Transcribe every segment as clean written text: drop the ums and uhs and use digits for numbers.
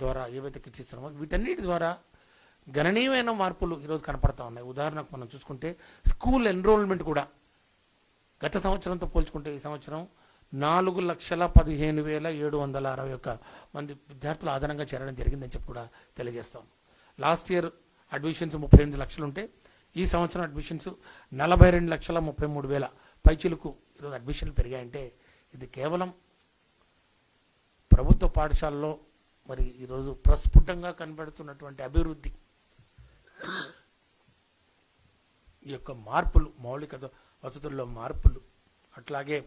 ద్వారా ఏవైతే కిట్స్ ఇస్తున్నామో వీటన్నిటి ద్వారా గణనీయమైన మార్పులు ఈరోజు కనపడతా ఉన్నాయి. ఉదాహరణకు మనం చూసుకుంటే స్కూల్ ఎన్రోల్మెంట్ కూడా గత సంవత్సరంతో పోల్చుకుంటే ఈ సంవత్సరం 4,15,761 మంది విద్యార్థులు అదనంగా చేరడం జరిగిందని చెప్పి కూడా తెలియజేస్తాం. లాస్ట్ ఇయర్ అడ్మిషన్స్ 38 లక్షలు ఉంటే ఈ సంవత్సరం అడ్మిషన్స్ 42,33,000 పైచిలకు ఈరోజు అడ్మిషన్లు పెరిగాయంటే ఇది కేవలం ప్రభుత్వ పాఠశాలలో మరి ఈరోజు ప్రస్ఫుటంగా కనబడుతున్నటువంటి అభివృద్ధి, ఈ యొక్క మార్పులు, మౌలిక వసతుల్లో మార్పులు, అట్లాగే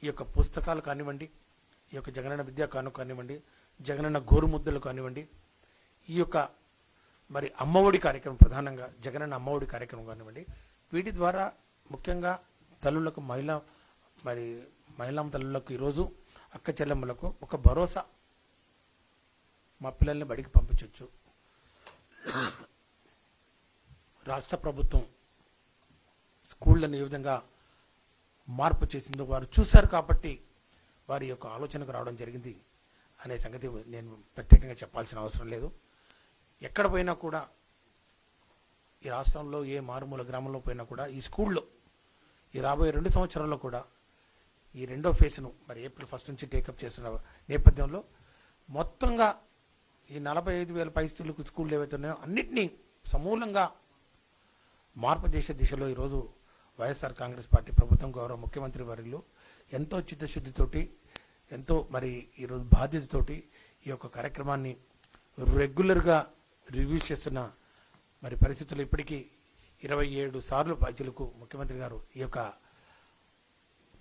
ఈ యొక్క పుస్తకాలు కానివ్వండి, ఈ యొక్క జగనన్న విద్యా కానుక కానివ్వండి, జగనన్న గోరుముద్దలు కానివ్వండి, ఈ యొక్క మరి అమ్మఒడి కార్యక్రమం, ప్రధానంగా జగనన్న అమ్మఒడి కార్యక్రమం కానివ్వండి, వీటి ద్వారా ముఖ్యంగా తల్లులకు మహిళా తల్లులకు ఈరోజు అక్క చెల్లెమ్మలకు ఒక భరోసా, మా పిల్లల్ని బడికి పంపించవచ్చు. రాష్ట్ర ప్రభుత్వం స్కూళ్ళని ఏ విధంగా మార్పు చేసిందో వారు చూశారు కాబట్టి వారి యొక్క ఆలోచనకు రావడం జరిగింది అనే సంగతి నేను ప్రత్యేకంగా చెప్పాల్సిన అవసరం లేదు. ఎక్కడ పోయినా కూడా ఈ రాష్ట్రంలో ఏ మారుమూల గ్రామంలో పోయినా కూడా ఈ స్కూల్లో ఈ రాబోయే 2 సంవత్సరాల్లో కూడా ఈ రెండో ఫేజ్ను మరి ఏప్రిల్ 1 నుంచి టేకప్ చేస్తున్న నేపథ్యంలో మొత్తంగా ఈ 45,000 పైస్తులకు స్కూళ్ళు ఏవైతే ఉన్నాయో అన్నింటినీ సమూలంగా మార్పు చేసే దిశలో ఈరోజు వైఎస్ఆర్ కాంగ్రెస్ పార్టీ ప్రభుత్వం, గౌరవ ముఖ్యమంత్రి వర్యులు ఎంతో చిత్తశుద్ధితోటి, ఎంతో మరి ఈరోజు బాధ్యతతోటి ఈ యొక్క కార్యక్రమాన్ని రెగ్యులర్గా రివ్యూ చేస్తున్న మరి పరిస్థితులు ఇప్పటికీ 27 సార్లు పైచిలకు ముఖ్యమంత్రి గారు ఈ యొక్క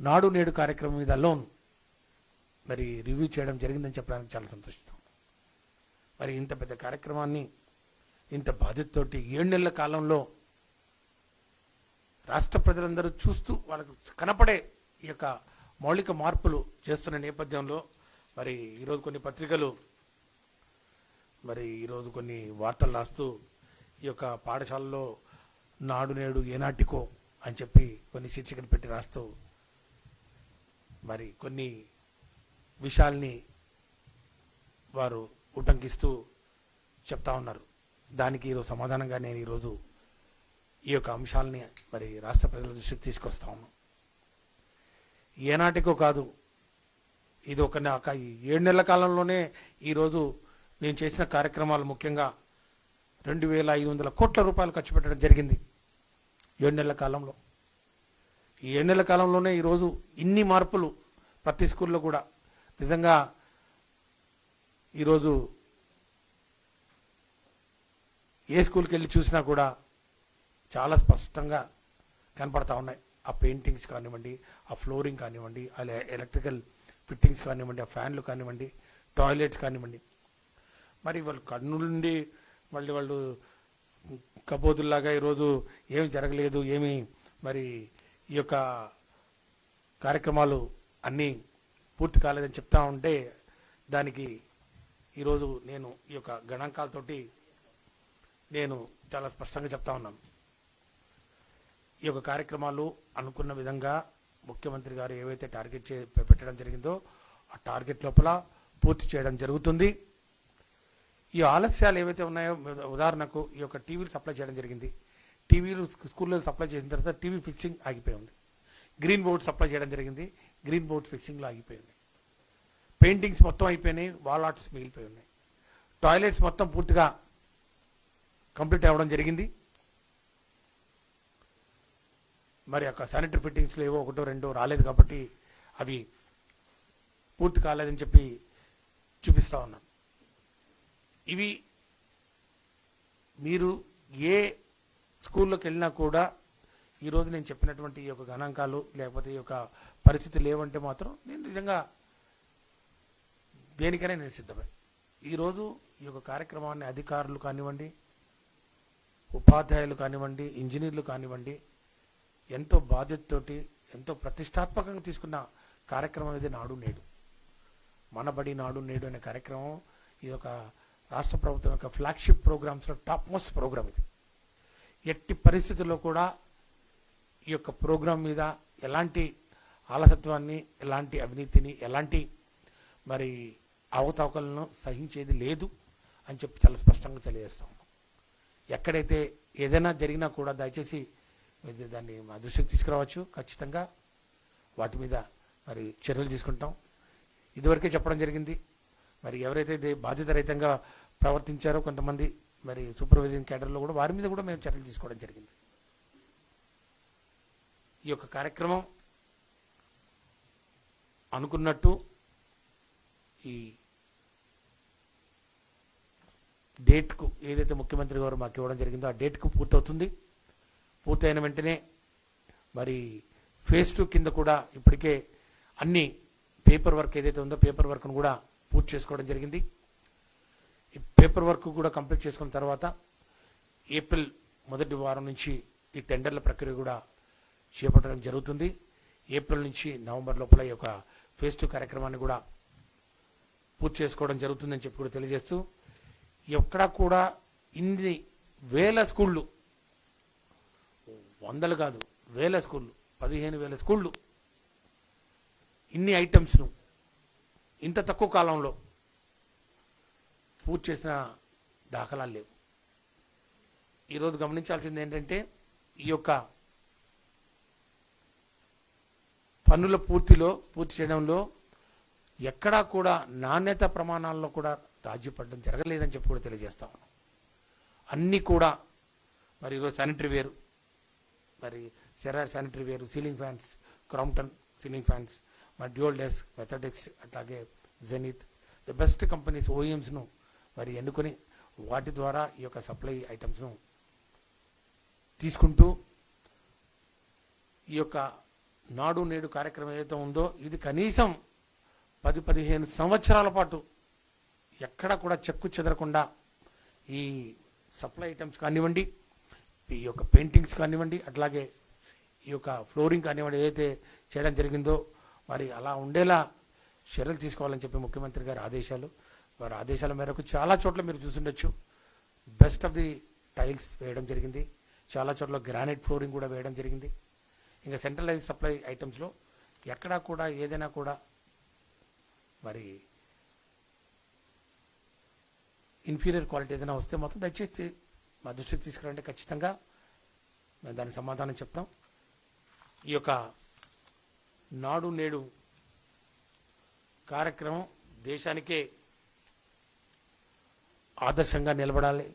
నాడు నేడు కార్యక్రమం మీద లోన్ మరి రివ్యూ చేయడం జరిగిందని చెప్పడానికి చాలా సంతోషిస్తాం. మరి ఇంత పెద్ద కార్యక్రమాన్ని ఇంత బాధ్యతతోటి 7 నెలల కాలంలో రాష్ట్ర ప్రజలందరూ చూస్తూ వాళ్ళకు కనపడే ఈ యొక్క మౌలిక మార్పులు చేస్తున్న నేపథ్యంలో మరి ఈరోజు కొన్ని పత్రికలు మరి ఈరోజు కొన్ని వార్తలు రాస్తూ ఈ యొక్క పాఠశాలలో నాడు నేడు ఏనాటికో అని చెప్పి కొన్ని శీర్షికలు పెట్టి రాస్తూ మరి కొన్ని విషయాల్ని వారు ఉటంకిస్తూ చెప్తా ఉన్నారు. దానికి ఈరోజు సమాధానంగా నేను ఈరోజు ఈ యొక్క అంశాలని మరి రాష్ట్ర ప్రజల దృష్టికి తీసుకొస్తా ఉన్నాను. ఏనాటికో కాదు, ఇది ఒక 7 నెలల కాలంలోనే ఈరోజు నేను చేసిన కార్యక్రమాలు ముఖ్యంగా 2,500 కోట్ల రూపాయలు ఖర్చు పెట్టడం జరిగింది 7 నెలల కాలంలో. ఈ 7 నెలల కాలంలోనే ఈరోజు ఇన్ని మార్పులు ప్రతి స్కూల్లో కూడా నిజంగా ఈరోజు ఏ స్కూల్కి వెళ్ళి చూసినా కూడా చాలా స్పష్టంగా కనపడతా ఉన్నాయి. ఆ పెయింటింగ్స్ కానివ్వండి, ఆ ఫ్లోరింగ్ కానివ్వండి, ఆ ఎలక్ట్రికల్ ఫిట్టింగ్స్ కానివ్వండి, ఆ ఫ్యాన్లు కానివ్వండి, టాయిలెట్స్ కానివ్వండి. మరి వాళ్ళు కర్నూలు నుండి మళ్ళీ వాళ్ళు కబోదుల్లాగా ఈరోజు ఏమి జరగలేదు, ఏమి మరి ఈ యొక్క కార్యక్రమాలు అన్నీ పూర్తి కాలేదని చెప్తా ఉంటే దానికి ఈరోజు నేను ఈ యొక్క గణాంకాలతోటి నేను చాలా స్పష్టంగా చెప్తా ఉన్నాను. ఈ యొక్క కార్యక్రమాలు అనుకున్న విధంగా ముఖ్యమంత్రి గారు ఏవైతే టార్గెట్ పెట్టడం జరిగిందో ఆ టార్గెట్ లోపల పూర్తి చేయడం జరుగుతుంది. ఈ ఆలస్యాలు ఏవైతే ఉన్నాయో, ఉదాహరణకు ఈ యొక్క టీవీలు సప్లై చేయడం జరిగింది. టీవీలు స్కూల్లో సప్లై చేసిన తర్వాత టీవీ ఫిక్సింగ్ ఆగిపోయింది. గ్రీన్ బోర్డ్ సప్లై చేయడం జరిగింది, గ్రీన్ బోర్డ్ ఫిక్సింగ్లో ఆగిపోయింది. పెయింటింగ్స్ మొత్తం అయిపోయినాయి, వాల్ ఆర్ట్స్ మిగిలిపోయి ఉన్నాయి. టాయిలెట్స్ మొత్తం పూర్తిగా కంప్లీట్ అవ్వడం జరిగింది. మరి యొక్క శానిటరీ ఫిట్టింగ్స్లో ఏవో 1-2 రాలేదు కాబట్టి అవి పూర్తి కాలేదని చెప్పి చూపిస్తూ ఉన్నాను. ఇవి మీరు ఏ స్కూల్లోకి వెళ్ళినా కూడా ఈరోజు నేను చెప్పినటువంటి ఈ యొక్క గణాంకాలు లేకపోతే ఈ యొక్క పరిస్థితులు లేవంటే మాత్రం నేను నిజంగా దేనికైనా నేను సిద్ధమే. ఈరోజు ఈ యొక్క కార్యక్రమాన్ని అధికారులు కానివ్వండి, ఉపాధ్యాయులు కానివ్వండి, ఇంజనీర్లు కానివ్వండి ఎంతో బాధ్యతతోటి ఎంతో ప్రతిష్టాత్మకంగా తీసుకున్న కార్యక్రమం ఇది నాడు నేడు. మన బడి నాడు నేడు అనే కార్యక్రమం ఇది ఒక రాష్ట్ర ప్రభుత్వం యొక్క ఫ్లాగ్షిప్ ప్రోగ్రామ్స్లో టాప్ మోస్ట్ ప్రోగ్రామ్. ఇది ఎట్టి పరిస్థితుల్లో కూడా ఈ యొక్క ప్రోగ్రాం మీద ఎలాంటి ఆలసత్వాన్ని, ఎలాంటి అవినీతిని, ఎలాంటి మరి అవకతవకలను సహించేది లేదు అని చెప్పి చాలా స్పష్టంగా తెలియజేస్తా ఉన్నాం. ఎక్కడైతే ఏదైనా జరిగినా కూడా దయచేసి మీరు దాన్ని మా దృష్టికి తీసుకురావచ్చు. ఖచ్చితంగా వాటి మీద మరి చర్యలు తీసుకుంటాం. ఇదివరకే చెప్పడం జరిగింది. మరి ఎవరైతే బాధ్యత రహితంగా ప్రవర్తించారో కొంతమంది మరి సూపర్వైజింగ్ క్యాడర్లో కూడా వారి మీద కూడా మేము చర్యలు తీసుకోవడం జరిగింది. ఈ యొక్క కార్యక్రమం అనుకున్నట్టు ఈ డేట్కు ఏదైతే ముఖ్యమంత్రి గారు మాకు ఇవ్వడం జరిగిందో ఆ డేట్కు పూర్తవుతుంది. పూర్తయిన వెంటనే మరి ఫేజ్ 2 కింద కూడా ఇప్పటికే అన్ని పేపర్ వర్క్ ఏదైతే ఉందో పేపర్ వర్క్ను కూడా పూర్తి చేసుకోవడం జరిగింది. ఈ పేపర్ వర్క్ కూడా కంప్లీట్ చేసుకున్న తర్వాత ఏప్రిల్ మొదటి వారం నుంచి ఈ టెండర్ల ప్రక్రియ కూడా చేపట్టడం జరుగుతుంది. ఏప్రిల్ నుంచి నవంబర్ లోపల ఈ యొక్క ఫేజ్ 2 కార్యక్రమాన్ని కూడా పూర్తి చేసుకోవడం జరుగుతుందని చెప్పి కూడా తెలియజేస్తూ, ఎక్కడా కూడా ఇన్ని వేల స్కూళ్ళు, వందలు కాదు వేల స్కూళ్ళు, 15,000 స్కూళ్ళు, ఇన్ని ఐటమ్స్ను ఇంత తక్కువ కాలంలో పూర్తి చేసిన దాఖలాలు లేవు. ఈరోజు గమనించాల్సింది ఏంటంటే ఈ యొక్క పన్నుల పూర్తి చేయడంలో ఎక్కడా కూడా నాణ్యత ప్రమాణాల్లో కూడా రాజీ పడడం జరగలేదని చెప్పి కూడా తెలియజేస్తా ఉన్నాం. అన్నీ కూడా మరి ఈరోజు శానిటరీ వేరు, మరి సెరార్ శానిటరీ వేరు, ceiling fans, Crompton ceiling fans, మరి డ్యూయల్ డెస్క్, మెథడెక్స్, అట్లాగే జెనిత్, ది బెస్ట్ కంపెనీస్ ఓఈఎంస్ను మరి ఎన్నుకొని వాటి ద్వారా ఈ యొక్క సప్లై ఐటమ్స్ను తీసుకుంటూ ఈ యొక్క నాడు నేడు కార్యక్రమం ఏదైతే ఉందో ఇది కనీసం 10-15 సంవత్సరాల పాటు ఎక్కడ కూడా చెక్కు చెదరకుండా ఈ సప్లై ఐటమ్స్ కానివ్వండి, ఈ యొక్క పెయింటింగ్స్ కానివ్వండి, అట్లాగే ఈ యొక్క ఫ్లోరింగ్ కానివ్వండి ఏదైతే చేయడం జరిగిందో మరి అలా ఉండేలా చర్యలు తీసుకోవాలని చెప్పి ముఖ్యమంత్రి గారి ఆదేశాలు. వారి ఆదేశాల మేరకు చాలా చోట్ల మీరు చూసుండొచ్చు బెస్ట్ ఆఫ్ ది టైల్స్ వేయడం జరిగింది. చాలా చోట్ల గ్రానైట్ ఫ్లోరింగ్ కూడా వేయడం జరిగింది. ఇంకా సెంట్రలైజ్ సప్లై ఐటమ్స్లో ఎక్కడా కూడా ఏదైనా కూడా మరి ఇన్ఫీరియర్ క్వాలిటీ ఏదైనా వస్తే మాత్రం దయచేసి మా దృష్టికి తీసుకురంటే ఖచ్చితంగా మేము దానికి సమాధానం చెప్తాం. ఈ యొక్క నాడు నేడు కార్యక్రమం దేశానికే ఆదర్శంగా నిలబడాలి.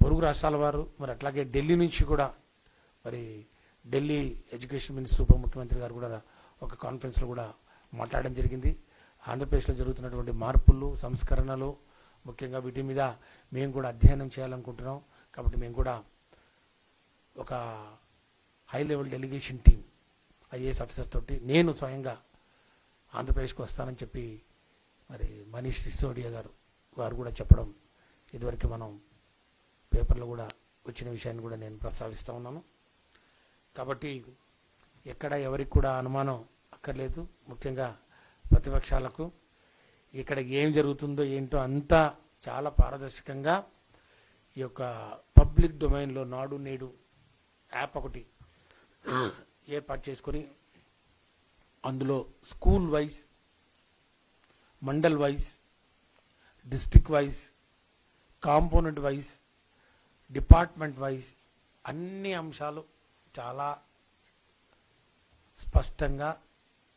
పొరుగు రాష్ట్రాల వారు మరి అట్లాగే ఢిల్లీ నుంచి కూడా మరి ఢిల్లీ ఎడ్యుకేషన్ మినిస్టర్ ఉప ముఖ్యమంత్రి గారు కూడా ఒక కాన్ఫరెన్స్లో కూడా మాట్లాడడం జరిగింది. ఆంధ్రప్రదేశ్లో జరుగుతున్నటువంటి మార్పులు, సంస్కరణలు, ముఖ్యంగా వీటి మీద మేము కూడా అధ్యయనం చేయాలనుకుంటున్నాం. కాబట్టి మేము కూడా ఒక high level delegation team IAS officer తోటి నేను స్వయంగా ఆంధ్రప్రదేశ్కి వస్తానని చెప్పి మరి మనీష్ సిసోడియా వారు కూడా చెప్పడం ఇదివరకు మనం పేపర్లో కూడా వచ్చిన విషయాన్ని కూడా నేను ప్రస్తావిస్తూ ఉన్నాను. కాబట్టి ఎక్కడ ఎవరికి కూడా అనుమానం అక్కర్లేదు. ముఖ్యంగా ప్రతిపక్షాలకు ఇక్కడ ఏం జరుగుతుందో ఏంటో అంతా చాలా పారదర్శకంగా ఈ యొక్క పబ్లిక్ డొమైన్లో నాడు నేడు యాప్ ఒకటి ఏర్పాటు చేసుకొని అందులో school wise, mandal wise, district wise, component wise, department wise అన్ని అంశాలు చాలా స్పష్టంగా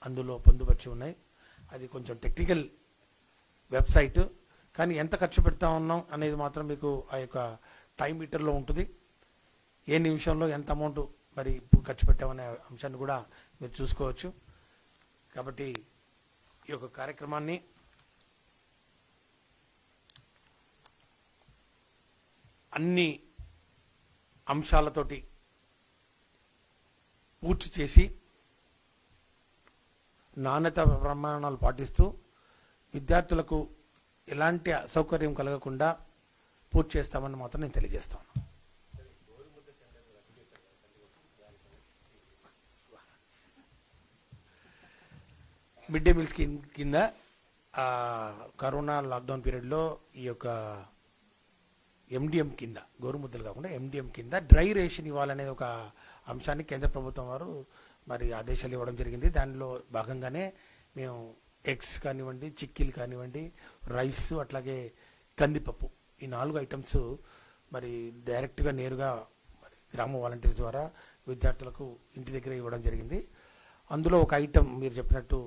అందులో పొందుపరిచి ఉన్నాయి. అది కొంచెం టెక్నికల్ వెబ్సైట్, కానీ ఎంత ఖర్చు పెడతా ఉన్నాం అనేది మాత్రం మీకు ఆ యొక్క టైం మీటర్లో ఉంటుంది. ఏ నిమిషంలో ఎంత అమౌంట్ మరి ఖర్చు పెట్టామనే అంశాన్ని కూడా మీరు చూసుకోవచ్చు. కాబట్టి ఈ యొక్క కార్యక్రమాన్ని అన్ని అంశాలతోటి పూర్తి చేసి నాణ్యత ప్రమాణాలు పాటిస్తూ విద్యార్థులకు ఎలాంటి అసౌకర్యం కలగకుండా పూర్తి చేస్తామని మాత్రం నేను తెలియజేస్తాను. మిడ్ డే మీల్ స్కీమ్ కింద కరోనా లాక్డౌన్ పీరియడ్లో ఈ యొక్క ఎండిఎం కింద, గోరుముద్దలు కాకుండా ఎండిఎం కింద డ్రై రేషన్ ఇవ్వాలనేది ఒక అంశాన్ని కేంద్ర ప్రభుత్వం వారు మరి ఆదేశాలు ఇవ్వడం జరిగింది. దానిలో భాగంగానే మేము ఎగ్స్ కానివ్వండి, చిక్కీలు కానివ్వండి, రైస్, అట్లాగే కందిపప్పు, ఈ 4 ఐటమ్స్ మరి డైరెక్ట్గా నేరుగా మరి గ్రామ వాలంటీర్స్ ద్వారా విద్యార్థులకు ఇంటి దగ్గర ఇవ్వడం జరిగింది. అందులో ఒక ఐటమ్ మీరు చెప్పినట్టు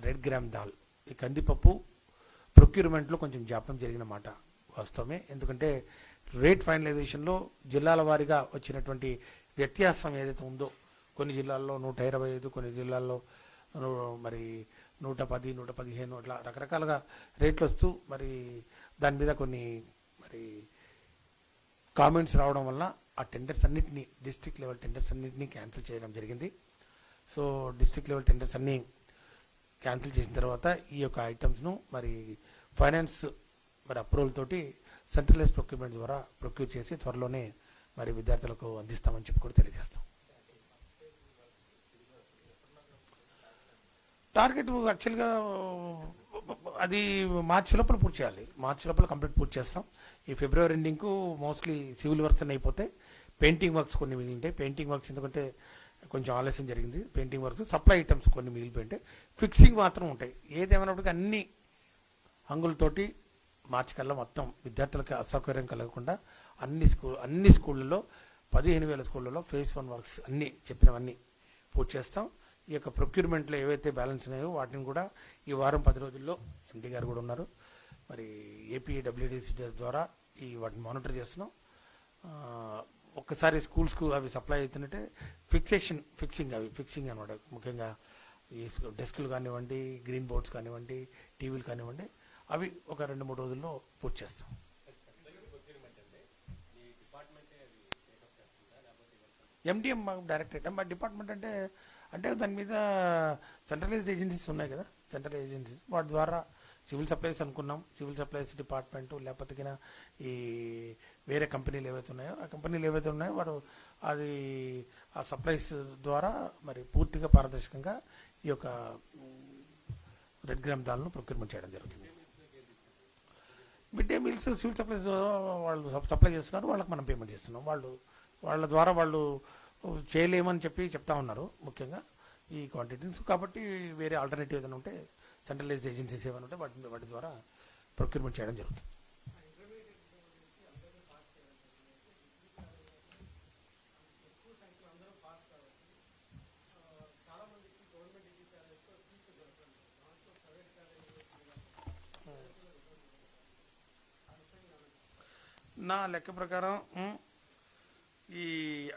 రెడ్ గ్రామ్ దాల్, ఈ కందిపప్పు ప్రొక్యూర్మెంట్లో కొంచెం జాప్యం జరిగిన మాట వాస్తవమే. ఎందుకంటే రేట్ ఫైనలైజేషన్లో జిల్లాల వారీగా వచ్చినటువంటి వ్యత్యాసం ఏదైతే ఉందో, కొన్ని జిల్లాల్లో 125, కొన్ని జిల్లాల్లో మరి 110, 115 అట్లా రకరకాలుగా రేట్లు వస్తూ మరి దాని మీద కొన్ని మరి కామెంట్స్ రావడం వల్ల ఆ టెండర్స్ అన్నింటినీ, డిస్ట్రిక్ట్ లెవెల్ టెండర్స్ అన్నింటినీ క్యాన్సిల్ చేయడం జరిగింది. సో డిస్ట్రిక్ట్ లెవెల్ టెండర్స్ అన్నీ క్యాన్సిల్ చేసిన తర్వాత ఈ యొక్క ఐటమ్స్ను మరి ఫైనాన్స్ మరి అప్రూవల్ తోటి సెంట్రలైజ్ ప్రొక్యూర్మెంట్ ద్వారా ప్రొక్యూర్ చేసి త్వరలోనే మరి విద్యార్థులకు అందిస్తామని చెప్పి కూడా తెలియజేస్తాం. టార్గెట్ యాక్చువల్గా అది మార్చి లోపల పూర్తి చేయాలి. మార్చి లోపల కంప్లీట్ పూర్తి చేస్తాం. ఈ ఫిబ్రవరి ఎండింగ్కు మోస్ట్లీ సివిల్ వర్క్స్ అన్నీ అయిపోతాయి. పెయింటింగ్ వర్క్స్ కొన్ని మిగిలింటాయి. పెయింటింగ్ వర్క్స్ ఎందుకంటే కొంచెం ఆలస్యం జరిగింది. పెయింటింగ్ వర్క్స్, సప్లై ఐటమ్స్ కొన్ని మిగిలిపోయింటాయి. ఫిక్సింగ్ మాత్రం ఉంటాయి. ఏదేమైనప్పటికీ అన్ని హంగులతోటి మార్చి కల్లా మొత్తం విద్యార్థులకు అసౌకర్యం కలగకుండా అన్ని స్కూళ్ళలో 15,000 స్కూళ్ళలో ఫేజ్ 1 వర్క్స్ అన్నీ చెప్పినవన్నీ పూర్తి చేస్తాం. ఈ యొక్క ప్రొక్యూర్మెంట్లో ఏవైతే బ్యాలెన్స్ ఉన్నాయో వాటిని కూడా ఈ వారం 10 రోజుల్లో ఎండి గారు కూడా ఉన్నారు, మరి ఏపీడబ్ల్యూడిసి ద్వారా వాటిని మానిటర్ చేస్తున్నాం. ఒక్కసారి స్కూల్స్కు అవి సప్లై అవుతున్నట్టే ఫిక్సింగ్ అనమాట. ముఖ్యంగా ఈ డెస్క్లు కానివ్వండి, గ్రీన్ బోర్డ్స్ కానివ్వండి, టీవీలు కానివ్వండి, అవి ఒక 2-3 రోజుల్లో పూర్తి చేస్తాం. ఎండిఎం డైరెక్టరేట్ మా డిపార్ట్మెంట్ అంటే దాని మీద సెంట్రలైజ్డ్ ఏజెన్సీస్ ఉన్నాయి కదా, సెంట్రల్ ఏజెన్సీస్, వాటి ద్వారా సివిల్ సప్లైస్ అనుకున్నాం. సివిల్ సప్లైస్ డిపార్ట్మెంట్ లేకపోతే ఈ వేరే కంపెనీలు ఏవైతే ఉన్నాయో వాడు అది ఆ సప్లైస్ ద్వారా మరి పూర్తిగా పారదర్శకంగా ఈ యొక్క రెడ్ గ్రామ్ దాల్ను ప్రొక్యూర్మెంట్ చేయడం జరుగుతుంది. Mid day meals civil supplies వాళ్ళు సప్లై చేస్తున్నారు, వాళ్ళకి మనం పేమెంట్ చేస్తున్నాం. వాళ్ళ ద్వారా వాళ్ళు చేయలేమని చెప్తా ఉన్నారు ముఖ్యంగా ఈ క్వాంటిటీస్. కాబట్టి వేరే ఆల్టర్నేటివ్ ఏదైనా ఉంటే సెంట్రలైజ్డ్ ఏజెన్సీస్ ఏమైనా ఉంటే వాటి ద్వారా ప్రొక్యూర్మెంట్ చేయడం జరుగుతుంది. నా లెక్క ప్రకారం ఈ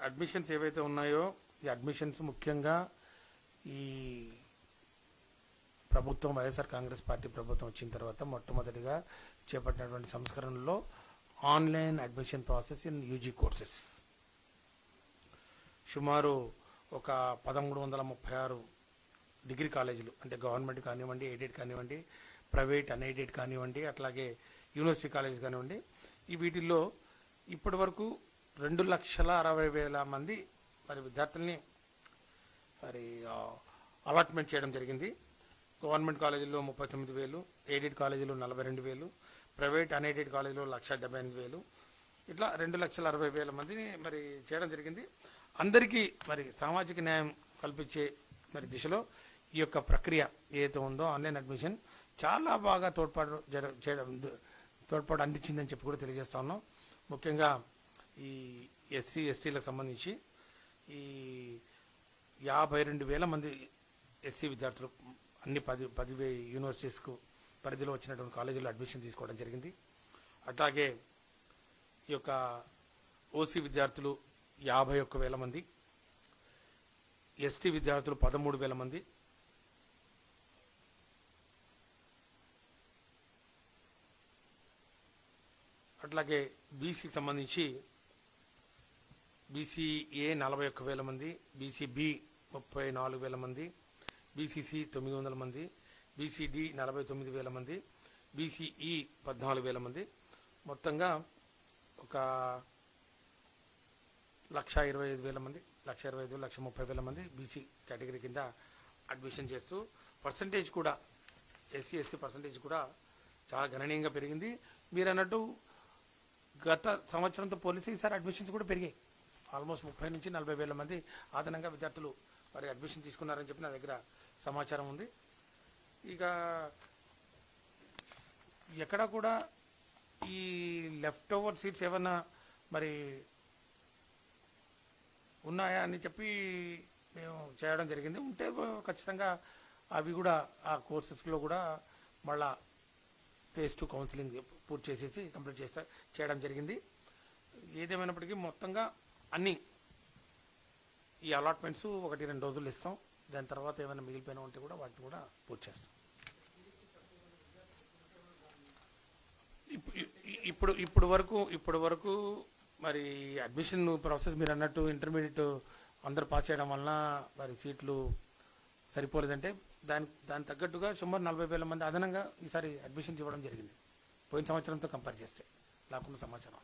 అడ్మిషన్స్ ఏవైతే ఉన్నాయో, ఈ అడ్మిషన్స్ ముఖ్యంగా ఈ ప్రభుత్వం, వైఎస్ఆర్ కాంగ్రెస్ పార్టీ ప్రభుత్వం వచ్చిన తర్వాత మొట్టమొదటిగా చేపట్టినటువంటి సంస్కరణలో online admission process in UG courses సుమారు ఒక 1336 డిగ్రీ కాలేజీలు, అంటే గవర్నమెంట్ కానివ్వండి, ఎయిడెడ్ కానివ్వండి, ప్రైవేట్ అన్ఎయిడెడ్ కానివ్వండి, అట్లాగే యూనివర్సిటీ కాలేజ్ కానివ్వండి, ఈ వీటిల్లో ఇప్పటి వరకు 2,60,000 మంది మరి విద్యార్థుల్ని మరి అలాట్మెంట్ చేయడం జరిగింది. గవర్నమెంట్ కాలేజీల్లో 39,000, ఎయిడెడ్ కాలేజీలో 42,000, ప్రైవేట్ అన్ఎయిడెడ్ కాలేజీలో 1,78,000, ఇట్లా 2,60,000 మందిని మరి చేయడం జరిగింది. అందరికీ మరి సామాజిక న్యాయం కల్పించే మరి దిశలో ఈ యొక్క ప్రక్రియ ఏదైతే ఉందో ఆన్లైన్ అడ్మిషన్ చాలా బాగా తోడ్పాటు అందించిందని చెప్పి కూడా తెలియజేస్తా ఉన్నాం. ముఖ్యంగా ఈ ఎస్సీ ఎస్టీలకు సంబంధించి ఈ 52,000 మంది ఎస్సీ విద్యార్థులు అన్ని 10 యూనివర్సిటీస్కు పరిధిలో వచ్చినటువంటి కాలేజీలో అడ్మిషన్ తీసుకోవడం జరిగింది. అట్లాగే ఈ యొక్క ఓసీ విద్యార్థులు 51,000 మంది, ఎస్టీ విద్యార్థులు 13,000 మంది, అట్లాగే బీసీకి సంబంధించి బీసీఏ 41,000 మంది, బీసీబీ 34,000 మంది, బీసీసీ 900 మంది, బీసీడీ 49,000 మంది, బీసీఈ 14,000 మంది, మొత్తంగా ఒక 1,25,000 మంది, 1,30,000 మంది బీసీ కేటగిరీ కింద అడ్మిషన్ చేస్తూ పర్సంటేజ్ కూడా ఎస్సీ ఎస్టీ పర్సంటేజ్ కూడా చాలా గణనీయంగా పెరిగింది. మీరు అన్నట్టు గత సంవత్సరంతో పోలిసి ఈసారి అడ్మిషన్స్ కూడా పెరిగాయి. ఆల్మోస్ట్ 30,000 నుంచి 40,000 మంది అదనంగా విద్యార్థులు మరి అడ్మిషన్ తీసుకున్నారని చెప్పి నా దగ్గర సమాచారం ఉంది. ఇక ఎక్కడ కూడా ఈ లెఫ్ట్ ఓవర్ సీట్స్ ఏమన్నా మరి ఉన్నాయా అని చెప్పి మేము చేయడం జరిగింది. ఉంటే ఖచ్చితంగా అవి కూడా ఆ కోర్సెస్లో కూడా మళ్ళా ఫేజ్ 2 కౌన్సిలింగ్ పూర్తి చేసేసి కంప్లీట్ చేయడం జరిగింది. ఏదేమైనప్పటికీ మొత్తంగా అన్నీ ఈ అలాట్మెంట్స్ 1-2 రోజులు ఇస్తాం. దాని తర్వాత ఏమైనా మిగిలిపోయినా ఉంటే కూడా వాటిని కూడా పూర్తి చేస్తాం. ఇప్పుడు వరకు మరి అడ్మిషన్ ప్రాసెస్ మీరు అన్నట్టు ఇంటర్మీడియట్ అందరు పాస్ చేయడం వలన మరి సీట్లు సరిపోలేదంటే దాని తగ్గట్టుగా సుమారు 40,000 మంది అదనంగా ఈసారి అడ్మిషన్స్ ఇవ్వడం జరిగింది, పోయిన సంవత్సరంతో కంపేర్ చేస్తే. నాకున్న సమాచారం